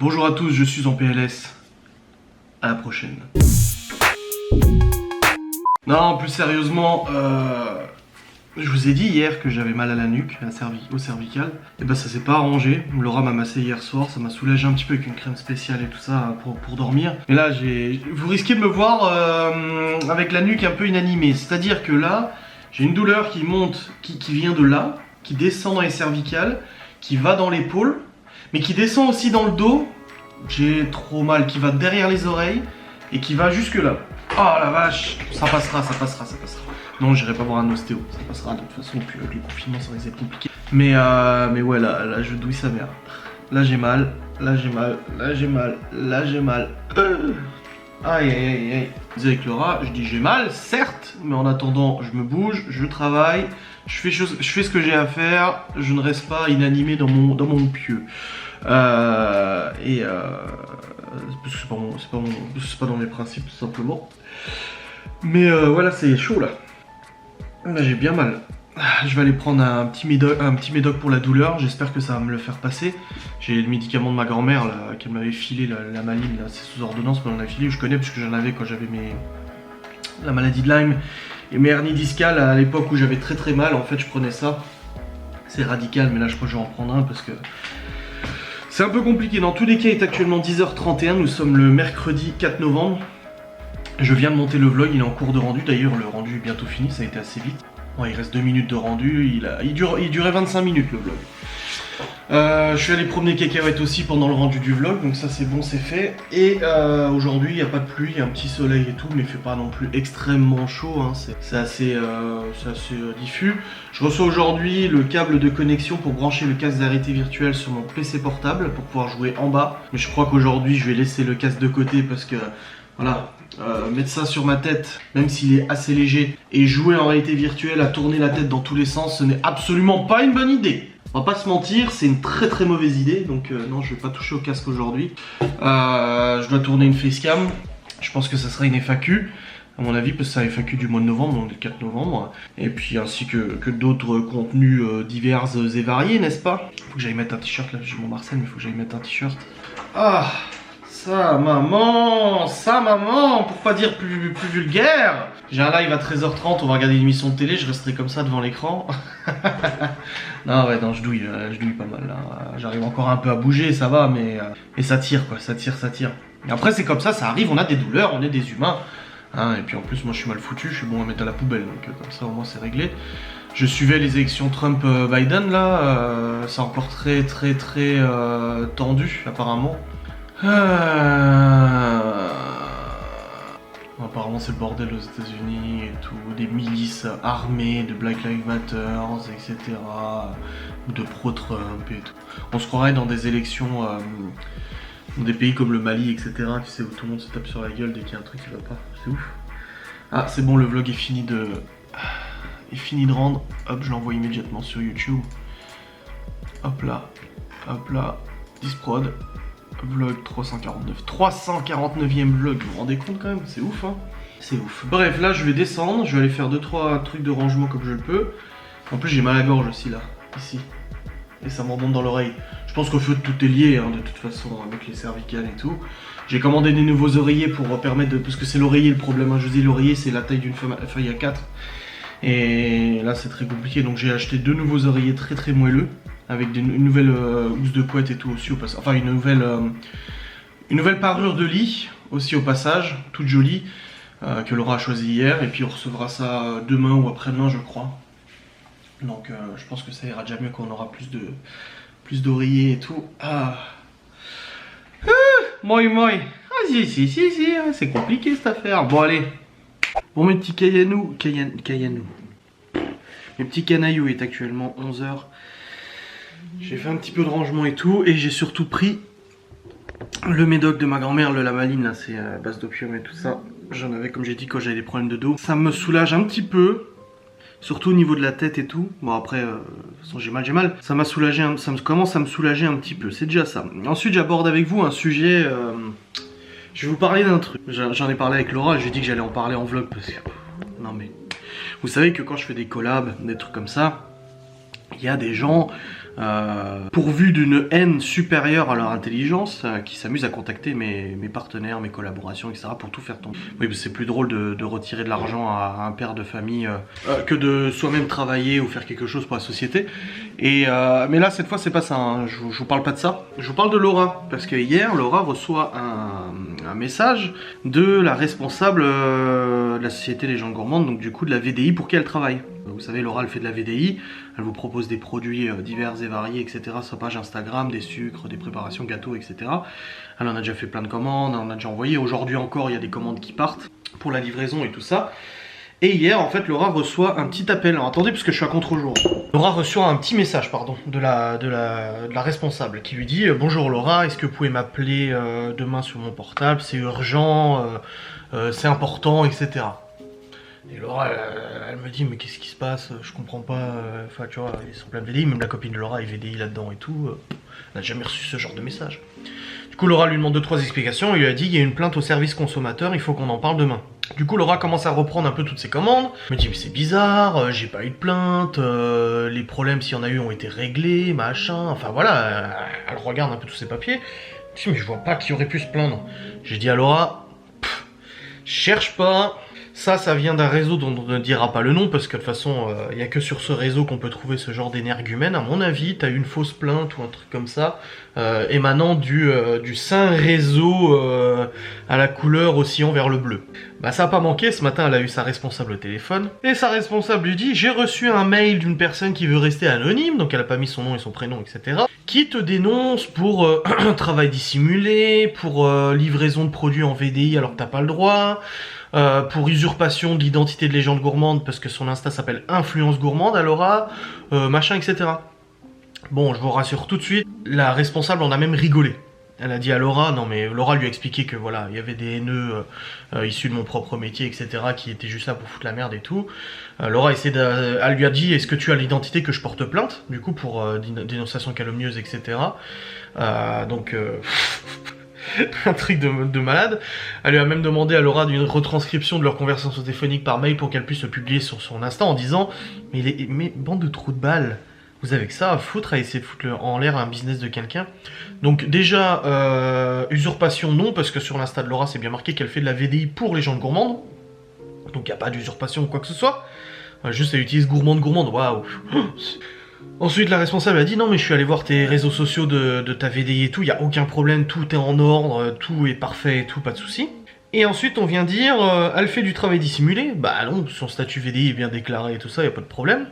Bonjour à tous, je suis en PLS. À la prochaine. Non, plus sérieusement, je vous ai dit hier que j'avais mal à la nuque, au cervical. Et ben ça s'est pas arrangé. Laura m'a massé hier soir, ça m'a soulagé un petit peu avec une crème spéciale et tout ça pour dormir. Et là, vous risquez de me voir avec la nuque un peu inanimée. C'est-à-dire que là, j'ai une douleur qui monte, qui vient de là, qui descend dans les cervicales, qui va dans l'épaule, mais qui descend aussi dans le dos. J'ai trop mal, qui va derrière les oreilles et qui va jusque là. Oh la vache, ça passera. Non, j'irai pas voir un ostéo, ça passera de toute façon, puis avec le confinement ça risque d'être compliqué. Mais ouais, là je douille sa mère. Là j'ai mal. Aïe. Vous avec Laura, je dis j'ai mal, certes, mais en attendant, je me bouge, je travaille, je fais ce que j'ai à faire, je ne reste pas inanimé dans mon pieu. Parce que c'est pas dans mes principes tout simplement. Mais voilà, c'est chaud là. Là j'ai bien mal. Je vais aller prendre un petit médoc pour la douleur, j'espère que ça va me le faire passer. J'ai le médicament de ma grand-mère là, qu'elle m'avait filé, la maline, là, c'est sous ordonnance, mais on a filé, je connais parce que j'en avais quand j'avais la maladie de Lyme et mes hernies discales à l'époque où j'avais très mal. En fait je prenais ça, c'est radical, mais là je crois que je vais en prendre un parce que c'est un peu compliqué. Dans tous les cas, il est actuellement 10h31, nous sommes le mercredi 4 novembre. Je viens de monter le vlog, il est en cours de rendu, d'ailleurs le rendu est bientôt fini, ça a été assez vite. Bon, il reste 2 minutes de rendu, il durait 25 minutes le vlog. Je suis allé promener Cacahuète aussi pendant le rendu du vlog, donc ça c'est bon, c'est fait. Et aujourd'hui il n'y a pas de pluie, il y a un petit soleil et tout, mais il fait pas non plus extrêmement chaud, hein. C'est assez diffus. Je reçois aujourd'hui le câble de connexion pour brancher le casque de réalité virtuelle sur mon PC portable pour pouvoir jouer en bas. Mais je crois qu'aujourd'hui je vais laisser le casque de côté parce que voilà, mettre ça sur ma tête, même s'il est assez léger, et jouer en réalité virtuelle à tourner la tête dans tous les sens, ce n'est absolument pas une bonne idée. On va pas se mentir, c'est une très mauvaise idée, donc non, je vais pas toucher au casque aujourd'hui. Je dois tourner une facecam, je pense que ça sera une FAQ, à mon avis, parce que c'est la FAQ du mois de novembre, donc le 4 novembre, et puis ainsi que d'autres contenus divers et variés, n'est-ce pas? Faut que j'aille mettre un t-shirt, là j'ai mon Marcel, mais faut que j'aille mettre un t-shirt. Ah, ça maman, pour pas dire plus vulgaire. J'ai un live à 13h30, on va regarder une émission de télé, je resterai comme ça devant l'écran. Non, je douille pas mal là. J'arrive encore un peu à bouger, ça va, mais ça tire quoi, ça tire. Et après c'est comme ça arrive, on a des douleurs, on est des humains. Hein, et puis en plus moi je suis mal foutu, je suis bon à mettre à la poubelle, donc comme ça au moins c'est réglé. Je suivais les élections Trump-Biden là, c'est encore très tendu apparemment. Apparemment c'est le bordel aux États-Unis et tout, des milices armées de Black Lives Matter, etc. De pro-Trump et tout. On se croirait dans des élections dans des pays comme le Mali, etc. Tu sais, où tout le monde se tape sur la gueule dès qu'il y a un truc qui va pas. C'est ouf. Ah c'est bon, le vlog est fini de rendre. Hop, je l'envoie immédiatement sur YouTube. Hop là. Disprod. Vlog 349. 349e vlog, vous vous rendez compte quand même? C'est ouf, hein? C'est ouf. Bref, là je vais descendre, je vais aller faire 2-3 trucs de rangement comme je le peux. En plus j'ai mal à la gorge aussi là, ici. Et ça me remonte dans l'oreille. Je pense qu'au fait tout est lié, hein, de toute façon, avec les cervicales et tout. J'ai commandé des nouveaux oreillers pour permettre de... Parce que c'est l'oreiller le problème, hein. Je vous dis, l'oreiller c'est la taille d'une feuille A4. Et là c'est très compliqué, donc j'ai acheté 2 nouveaux oreillers très moelleux. Avec une nouvelle housse de couette et tout aussi au passage. Enfin une nouvelle parure de lit aussi au passage, toute jolie, que Laura a choisi hier. Et puis on recevra ça demain ou après-demain je crois. Donc je pense que ça ira déjà mieux quand on aura plus d'oreillers et tout. Moi. Si, c'est compliqué cette affaire. Bon allez. Bon mes petits Cayanou. Mes petits canailloux, est actuellement 11h. J'ai fait un petit peu de rangement et tout, et j'ai surtout pris le médoc de ma grand-mère, le Lamaline, là c'est à base d'opium et tout ça. J'en avais, comme j'ai dit, quand j'avais des problèmes de dos. Ça me soulage un petit peu, surtout au niveau de la tête et tout. Bon après, de toute façon j'ai mal. Ça m'a soulagé, ça commence à me soulager un petit peu, c'est déjà ça. Ensuite j'aborde avec vous un sujet, je vais vous parler d'un truc. J'en ai parlé avec Laura, je lui ai dit que j'allais en parler en vlog parce que... Non mais... Vous savez que quand je fais des collabs, des trucs comme ça, il y a des gens pourvus d'une haine supérieure à leur intelligence, qui s'amusent à contacter mes partenaires, mes collaborations, etc. pour tout faire tomber. Oui, c'est plus drôle de retirer de l'argent à un père de famille que de soi-même travailler ou faire quelque chose pour la société. Mais là, cette fois, c'est pas ça, hein. Je vous parle pas de ça. Je vous parle de Laura, parce que hier, Laura reçoit un message de la responsable de la Société des gens gourmandes, donc du coup de la VDI pour qui elle travaille. Vous savez, Laura, elle fait de la VDI, elle vous propose des produits divers et variés, etc. sur sa page Instagram, des sucres, des préparations, gâteaux, etc. Elle en a déjà fait plein de commandes, elle en a déjà envoyé. Aujourd'hui encore, il y a des commandes qui partent pour la livraison et tout ça. Et hier, en fait, Laura reçoit un petit appel. Alors, attendez, parce que je suis à contre-jour. Laura reçoit un petit message, pardon, de la responsable qui lui dit « Bonjour Laura, est-ce que vous pouvez m'appeler demain sur mon portable? C'est urgent, c'est important, etc. » Et Laura, elle me dit « Mais qu'est-ce qui se passe? Je comprends pas. » Enfin, tu vois, ils sont plein de VDI. Même la copine de Laura est VDI là-dedans et tout. Elle n'a jamais reçu ce genre de message. Du coup, Laura lui demande 2-3 explications. Il lui a dit « Il y a une plainte au service consommateur, il faut qu'on en parle demain. » Du coup, Laura commence à reprendre un peu toutes ses commandes. Elle me dit « Mais c'est bizarre, j'ai pas eu de plainte. Les problèmes, s'il y en a eu, ont été réglés, machin. » Enfin, voilà, elle regarde un peu tous ses papiers. Je dis « Mais je vois pas qui aurait pu se plaindre. » J'ai dit à Laura « Cherche pas. » Ça vient d'un réseau dont on ne dira pas le nom, parce que de toute façon, il n'y a que sur ce réseau qu'on peut trouver ce genre d'énergumène. À mon avis, tu as eu une fausse plainte ou un truc comme ça, émanant du saint réseau à la couleur oscillant vers le bleu. Bah ça n'a pas manqué, ce matin elle a eu sa responsable au téléphone, et sa responsable lui dit « J'ai reçu un mail d'une personne qui veut rester anonyme, donc elle n'a pas mis son nom et son prénom, etc. qui te dénonce pour travail dissimulé, pour livraison de produits en VDI alors que t'as pas le droit, pour usurpation de l'identité de légende gourmande parce que son Insta s'appelle Influence Gourmande, alors machin, etc. » Bon, je vous rassure tout de suite, la responsable en a même rigolé. Elle a dit à Laura, non mais Laura lui a expliqué que voilà, il y avait des haineux issus de mon propre métier, etc. qui étaient juste là pour foutre la merde et tout. Laura elle lui a dit, est-ce que tu as l'identité que je porte plainte, du coup pour dénonciation calomnieuse, etc. Donc... un truc de malade. Elle lui a même demandé à Laura d'une retranscription de leur conversation téléphonique par mail pour qu'elle puisse le publier sur son Insta en disant mais bande de trous de balles, vous avez que ça à foutre à essayer de foutre en l'air un business de quelqu'un. Donc déjà usurpation non, parce que sur l'Insta de Laura c'est bien marqué qu'elle fait de la VDI pour les gens de gourmandes, donc il n'y a pas d'usurpation ou quoi que ce soit. Juste elle utilise gourmande, waouh. Ensuite, la responsable a dit « Non, mais je suis allé voir tes réseaux sociaux de ta VDI et tout, il n'y a aucun problème, tout est en ordre, tout est parfait et tout, pas de souci. » Et ensuite, on vient dire « Elle fait du travail dissimulé. » Bah non, son statut VDI est bien déclaré et tout ça, il n'y a pas de problème.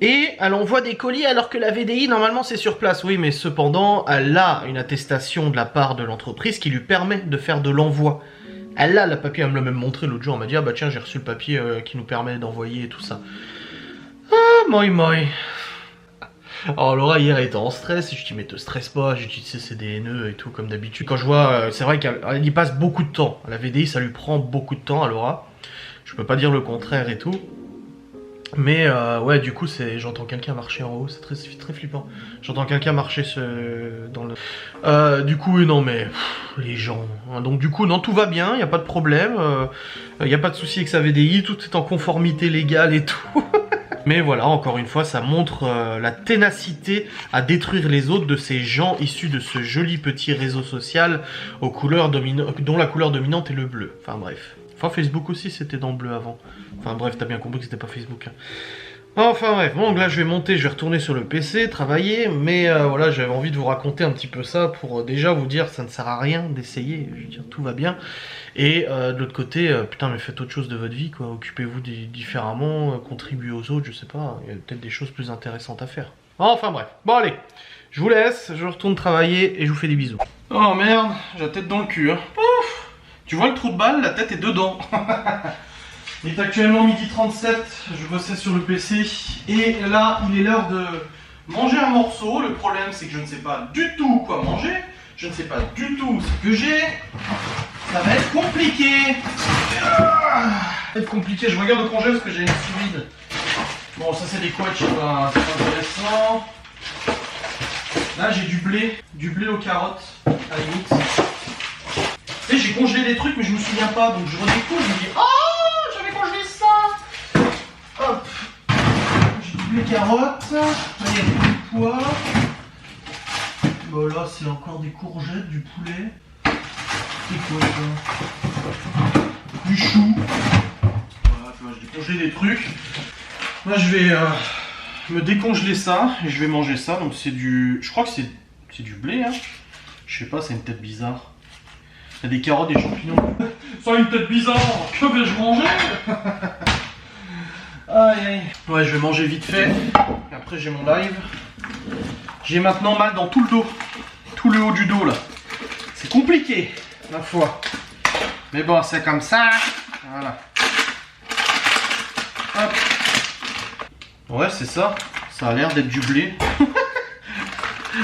Et elle envoie des colis alors que la VDI, normalement, c'est sur place. Oui, mais cependant, elle a une attestation de la part de l'entreprise qui lui permet de faire de l'envoi. Elle a le papier, elle me l'a même montré l'autre jour, elle m'a dit « Ah bah tiens, j'ai reçu le papier qui nous permet d'envoyer et tout ça. » Ah, moi. Alors Laura hier elle était en stress, et je dis mais te stresse pas, j'ai dit c'est des haineux et tout comme d'habitude. Quand je vois, c'est vrai qu'elle y passe beaucoup de temps, la VDI ça lui prend beaucoup de temps à Laura, je peux pas dire le contraire et tout. Mais ouais du coup j'entends quelqu'un marcher en haut, c'est très flippant. J'entends quelqu'un marcher dans le... du coup non mais les gens, hein. Donc du coup non tout va bien, y a pas de problème, y a pas de souci avec sa VDI, tout est en conformité légale et tout. Mais voilà, encore une fois, ça montre la ténacité à détruire les autres de ces gens issus de ce joli petit réseau social aux couleurs dont la couleur dominante est le bleu. Enfin bref. Enfin Facebook aussi c'était dans le bleu avant. Enfin bref, t'as bien compris que c'était pas Facebook. Hein. Enfin bref, bon donc là je vais monter, je vais retourner sur le PC, travailler, mais voilà, j'avais envie de vous raconter un petit peu ça pour déjà vous dire ça ne sert à rien d'essayer, je veux dire tout va bien. Et de l'autre côté, putain mais faites autre chose de votre vie quoi, occupez-vous différemment, contribuez aux autres, je sais pas, il y a peut-être des choses plus intéressantes à faire. Enfin bref, bon allez, je vous laisse, je retourne travailler et je vous fais des bisous. Oh merde, j'ai la tête dans le cul hein. Pouf. Tu vois le trou de balle, la tête est dedans. Il est actuellement 12h37, je bossais sur le PC et là il est l'heure de manger un morceau. Le problème c'est que je ne sais pas du tout quoi manger, je ne sais pas du tout ce que j'ai. Ça va être compliqué. Ça va être compliqué, je regarde le congé parce que j'ai une sous-vide. Bon ça c'est des couettes, c'est pas intéressant. Là j'ai du blé aux carottes à la limite. Tu sais j'ai congelé des trucs mais je me souviens pas donc je redécouvre, je me dis oh hop, j'ai du blé carotte, là il y a du pois, quoi là? C'est encore des courgettes, du poulet. C'est quoi ça? Du chou. Voilà, tu vois, je décongèle des trucs. Là je vais me décongeler ça et je vais manger ça. Donc c'est du... Je crois que c'est du blé, hein. Je sais pas, c'est une tête bizarre. Il y a des carottes, des champignons. Ça a une tête bizarre, que vais-je manger? Aïe aïe. Ouais, je vais manger vite fait. Et après j'ai mon live. J'ai maintenant mal dans tout le dos. Tout le haut du dos là. C'est compliqué, ma foi. Mais bon, c'est comme ça. Voilà. Hop. Ouais, c'est ça. Ça a l'air d'être du blé.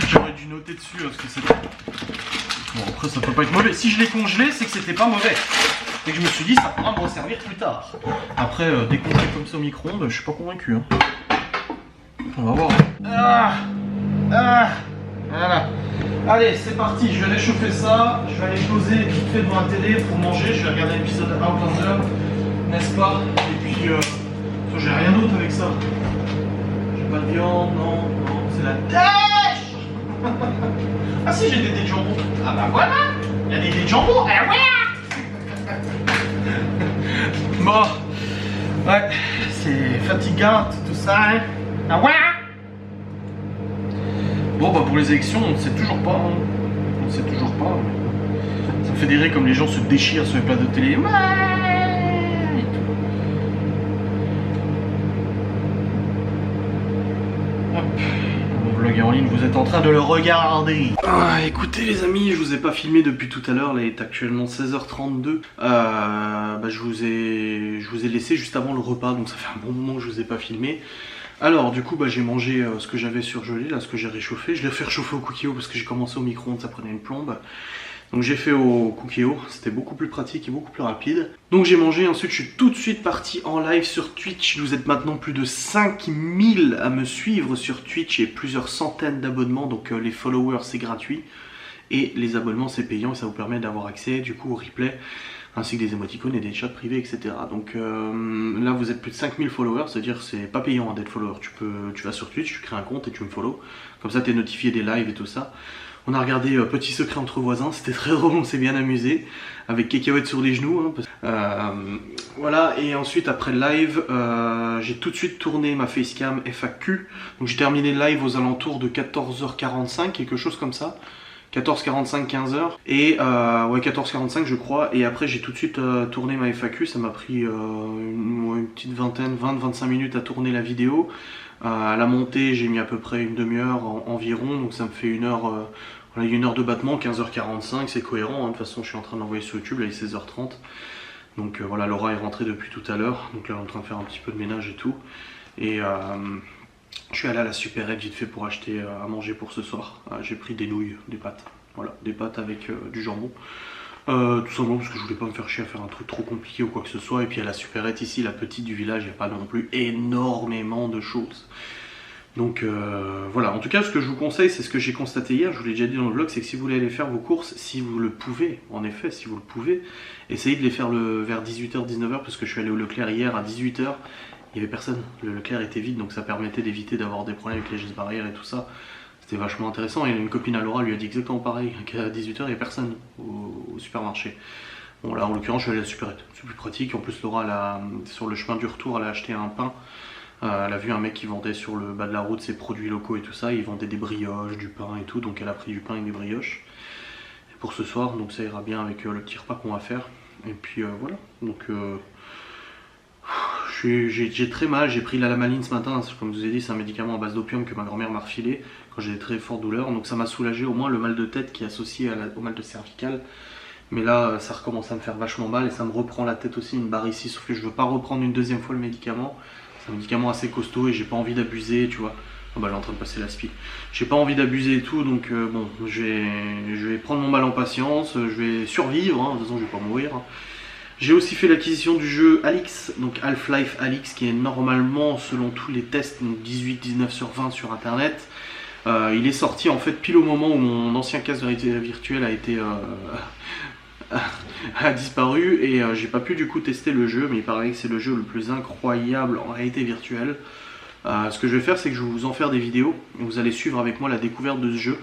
J'aurais dû noter dessus parce que c'est... Bon, après ça peut pas être mauvais. Si je l'ai congelé, c'est que c'était pas mauvais. Et que je me suis dit, ça pourra me resservir plus tard. Après, décongeler comme ça au micro-ondes, je suis pas convaincu. Hein. On va voir. Voilà. Allez, c'est parti. Je vais aller chauffer ça. Je vais aller poser vite fait devant la télé pour manger. Je vais regarder l'épisode Outlander, n'est-ce pas? Et puis, j'ai rien d'autre avec ça. J'ai pas de viande, non, c'est la dèche. Ah si, j'ai des dés de jambon. Ah bah voilà, il y a des dés de jambon. Ah ouais. Bon, ouais, c'est fatigant tout ça, hein. Ah ouais. Bon bah pour les élections, on ne sait toujours pas, hein. On ne sait toujours pas. Ça me fait des rires comme les gens se déchirent sur les plateaux de télé. Ouais. Hop. Mon vlog en ligne, vous êtes en train de le regarder. Ah, écoutez les amis, je vous ai pas filmé depuis tout à l'heure, là il est actuellement 16h32. Je vous ai laissé juste avant le repas, donc ça fait un bon moment que je vous ai pas filmé. Alors du coup j'ai mangé ce que j'avais surgelé, là ce que j'ai réchauffé. Je l'ai fait réchauffer au cookie-o parce que j'ai commencé au micro-ondes, ça prenait une plombe. Donc j'ai fait au cookie-o, c'était beaucoup plus pratique et beaucoup plus rapide. Donc j'ai mangé, ensuite je suis tout de suite parti en live sur Twitch. Vous êtes maintenant plus de 5000 à me suivre sur Twitch et plusieurs centaines d'abonnements. Donc les followers c'est gratuit et les abonnements c'est payant et ça vous permet d'avoir accès du coup au replay, ainsi que des émoticônes et des chats privés, etc. Donc là vous êtes plus de 5000 followers, c'est-à-dire c'est pas payant hein, d'être follower. Tu vas sur Twitch, tu crées un compte et tu me follow. Comme ça t'es notifié des lives et tout ça. On a regardé Petit secret entre voisins, c'était très drôle, on s'est bien amusé. Avec Cacahuète sur les genoux. Hein, voilà, et ensuite après le live, j'ai tout de suite tourné ma facecam FAQ. Donc j'ai terminé le live aux alentours de 14h45, quelque chose comme ça. 14h45, 15h. Et ouais, 14h45 je crois. Et après j'ai tout de suite tourné ma FAQ. Ça m'a pris une petite vingtaine, 20-25 minutes à tourner la vidéo. À la montée j'ai mis à peu près une demi-heure environ. Donc ça me fait une heure, voilà, une heure de battement, 15h45. C'est cohérent, hein. De toute façon je suis en train de l'envoyer sur YouTube, là il est 16h30. Donc voilà, Laura est rentrée depuis tout à l'heure. Donc là on est en train de faire un petit peu de ménage et tout. Et je suis allé à la supérette vite fait pour acheter à manger pour ce soir. J'ai pris des nouilles, des pâtes. Voilà, des pâtes avec du jambon. Tout simplement parce que je voulais pas me faire chier à faire un truc trop compliqué ou quoi que ce soit. Et puis à la supérette ici, la petite du village, il n'y a pas non plus énormément de choses. Donc voilà, en tout cas ce que je vous conseille, c'est ce que j'ai constaté hier, je vous l'ai déjà dit dans le vlog, c'est que si vous voulez aller faire vos courses, si vous le pouvez, en effet, si vous le pouvez, essayez de les faire vers 18h, 19h, parce que je suis allé au Leclerc hier à 18h. Il n'y avait personne, le Leclerc était vide, donc ça permettait d'éviter d'avoir des problèmes avec les gestes barrières et tout ça. C'était vachement intéressant. Et une copine à Laura lui a dit exactement pareil, qu'à 18h il n'y a personne au supermarché. Bon là en l'occurrence je suis allé à la supérette, c'est plus pratique. En plus Laura, sur le chemin du retour, elle a acheté un pain. Elle a vu un mec qui vendait sur le bas de la route ses produits locaux et tout ça. Il vendait des brioches, du pain et tout, donc elle a pris du pain et des brioches. Et pour ce soir, donc ça ira bien avec le petit repas qu'on va faire. Et puis voilà, donc... j'ai très mal, j'ai pris la lamaline ce matin, comme je vous ai dit c'est un médicament à base d'opium que ma grand-mère m'a refilé quand j'ai des très fortes douleurs, donc ça m'a soulagé au moins le mal de tête qui est associé au mal de cervical. Mais là ça recommence à me faire vachement mal et ça me reprend la tête aussi, une barre ici, sauf que je veux pas reprendre une deuxième fois le médicament. C'est un médicament assez costaud et j'ai pas envie d'abuser, tu vois. Oh bah elle est en train de passer la spi. J'ai pas envie d'abuser et tout, donc bon, je vais prendre mon mal en patience, je vais survivre, hein. De toute façon je vais pas mourir. J'ai aussi fait l'acquisition du jeu Alyx, donc Half-Life Alyx, qui est normalement, selon tous les tests, 18-19 sur 20 sur internet. Il est sorti en fait pile au moment où mon ancien casque de réalité virtuelle a disparu et j'ai pas pu du coup tester le jeu, mais il paraît que c'est le jeu le plus incroyable en réalité virtuelle. Ce que je vais faire, c'est que je vais vous en faire des vidéos et vous allez suivre avec moi la découverte de ce jeu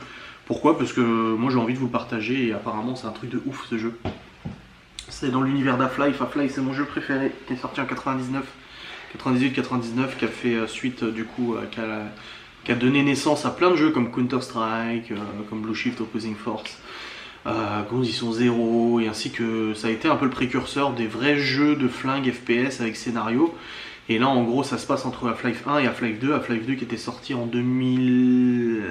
Pourquoi? Parce que moi j'ai envie de vous le partager et apparemment c'est un truc de ouf ce jeu. C'est dans l'univers d'Half-Life. Half-Life c'est mon jeu préféré qui est sorti en 98-99, qui a fait suite du coup, qui a donné naissance à plein de jeux comme Counter-Strike, comme Blue Shift Opposing Force, Condition Zero, et ainsi que ça a été un peu le précurseur des vrais jeux de flingue FPS avec scénario. Et là en gros ça se passe entre Half-Life 1 et Half-Life 2, Half-Life 2 qui était sorti en 2000...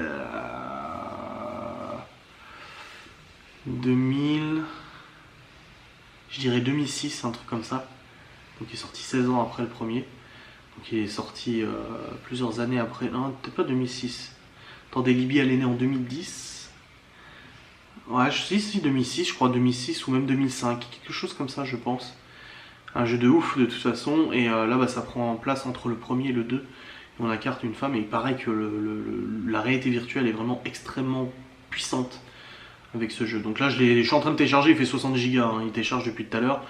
je dirais 2006, un truc comme ça. Donc il est sorti 16 ans après le premier. Donc il est sorti plusieurs années après. Non, peut-être pas 2006. Attendez, Libye elle est née en 2010. Ouais, si 2006, je crois 2006 ou même 2005. Quelque chose comme ça je pense. Un jeu de ouf de toute façon. Et là bah, ça prend place entre le premier et le 2. Et on incarne une femme et il paraît que la réalité virtuelle est vraiment extrêmement puissante avec ce jeu. Donc là je suis en train de télécharger, il fait 60 Go, hein, il télécharge depuis tout à l'heure.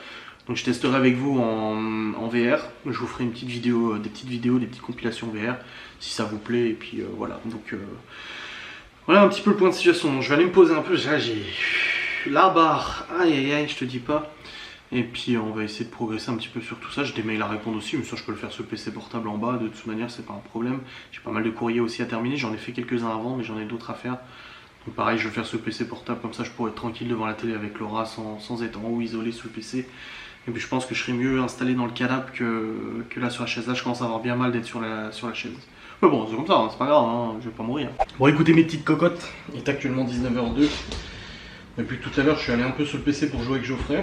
Donc je testerai avec vous en VR. Je vous ferai une petite vidéo, des petites compilations VR si ça vous plaît. Et puis voilà. Donc voilà un petit peu le point de situation. Donc, je vais aller me poser un peu. Là j'ai la barre. Aïe aïe aïe, je te dis pas. Et puis on va essayer de progresser un petit peu sur tout ça. J'ai des mails à répondre aussi, mais ça je peux le faire sur le PC portable en bas. De toute manière c'est pas un problème. J'ai pas mal de courriers aussi à terminer. J'en ai fait quelques-uns avant, mais j'en ai d'autres à faire. Donc pareil, je vais faire ce PC portable, comme ça je pourrai être tranquille devant la télé avec Laura sans être en haut isolé sous le PC. Et puis je pense que je serai mieux installé dans le canapé que là sur la chaise. Là je commence à avoir bien mal d'être sur la chaise. Mais bon, c'est comme ça, hein, c'est pas grave, hein, je vais pas mourir. Bon écoutez mes petites cocottes, il est actuellement 19h02. Depuis tout à l'heure je suis allé un peu sur le PC pour jouer avec Geoffrey,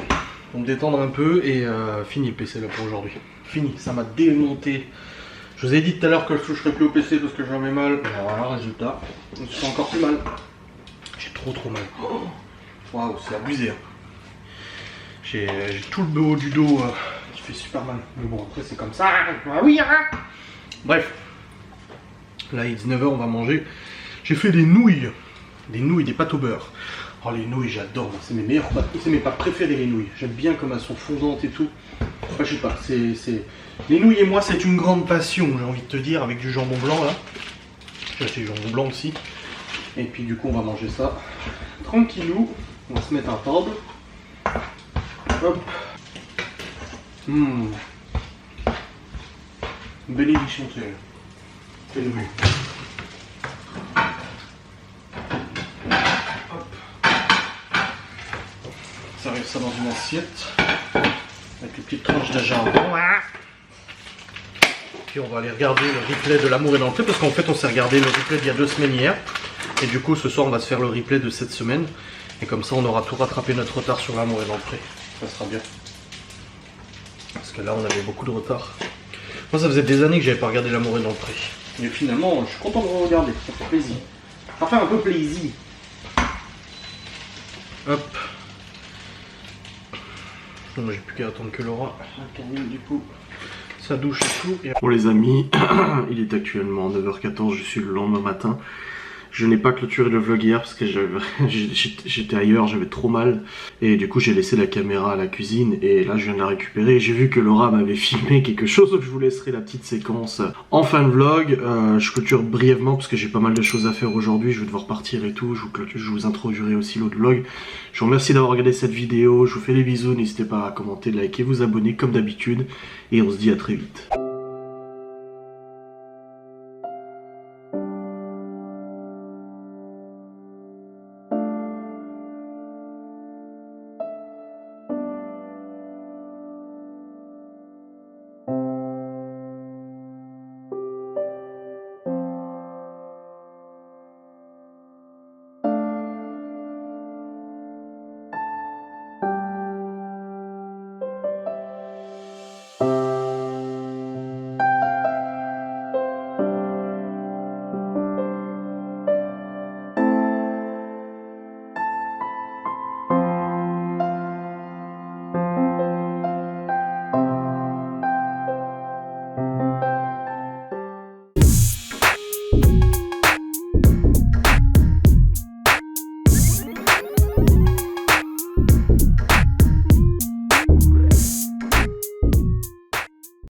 pour me détendre un peu et fini le PC là pour aujourd'hui. Fini, ça m'a démonté. Je vous ai dit tout à l'heure que je toucherais plus au PC parce que j'avais mal. Voilà, résultat, je suis encore plus mal. J'ai trop mal. Waouh, c'est abusé. Hein. J'ai tout le haut du dos qui fait super mal. Mais bon, après c'est comme ça. Ah oui, hein. Bref. Là il est 19h, on va manger. J'ai fait des nouilles. Des pâtes au beurre. Oh les nouilles, j'adore. C'est mes meilleures pâtes. C'est mes pâtes préférées les nouilles. J'aime bien comme elles sont fondantes et tout. Enfin, je sais pas. Les nouilles et moi c'est une grande passion, j'ai envie de te dire, avec du jambon blanc là. J'ai acheté du jambon blanc aussi. Et puis du coup on va manger ça tranquillou. On va se mettre un table. Hop. Bénédiction c'est le but. Hop. Ça arrive ça dans une assiette. Avec les petites tranches de jambon. Puis on va aller regarder le replay de l'amour et dans le pré parce qu'en fait on s'est regardé le replay d'il y a 2 semaines hier. Et du coup ce soir on va se faire le replay de cette semaine. Et comme ça on aura tout rattrapé notre retard sur l'amour et dans le pré. Ça sera bien. Parce que là on avait beaucoup de retard. Moi ça faisait des années que j'avais pas regardé l'amour et dans le pré. Mais finalement je suis content de regarder, ça fait plaisir. Ça fait un peu plaisir. Hop. Bon, j'ai plus qu'à attendre que Laura termine du coup sa douche et tout. Bon les amis, il est actuellement 9h14, je suis le lendemain matin. Je n'ai pas clôturé le vlog hier parce que j'étais ailleurs, j'avais trop mal. Et du coup j'ai laissé la caméra à la cuisine et là je viens de la récupérer. J'ai vu que Laura m'avait filmé quelque chose, donc je vous laisserai la petite séquence en fin de vlog. Je clôture brièvement parce que j'ai pas mal de choses à faire aujourd'hui. Je vais devoir partir et tout, je vous introduirai aussi l'autre vlog. Je vous remercie d'avoir regardé cette vidéo, je vous fais des bisous. N'hésitez pas à commenter, liker, vous abonner comme d'habitude. Et on se dit à très vite.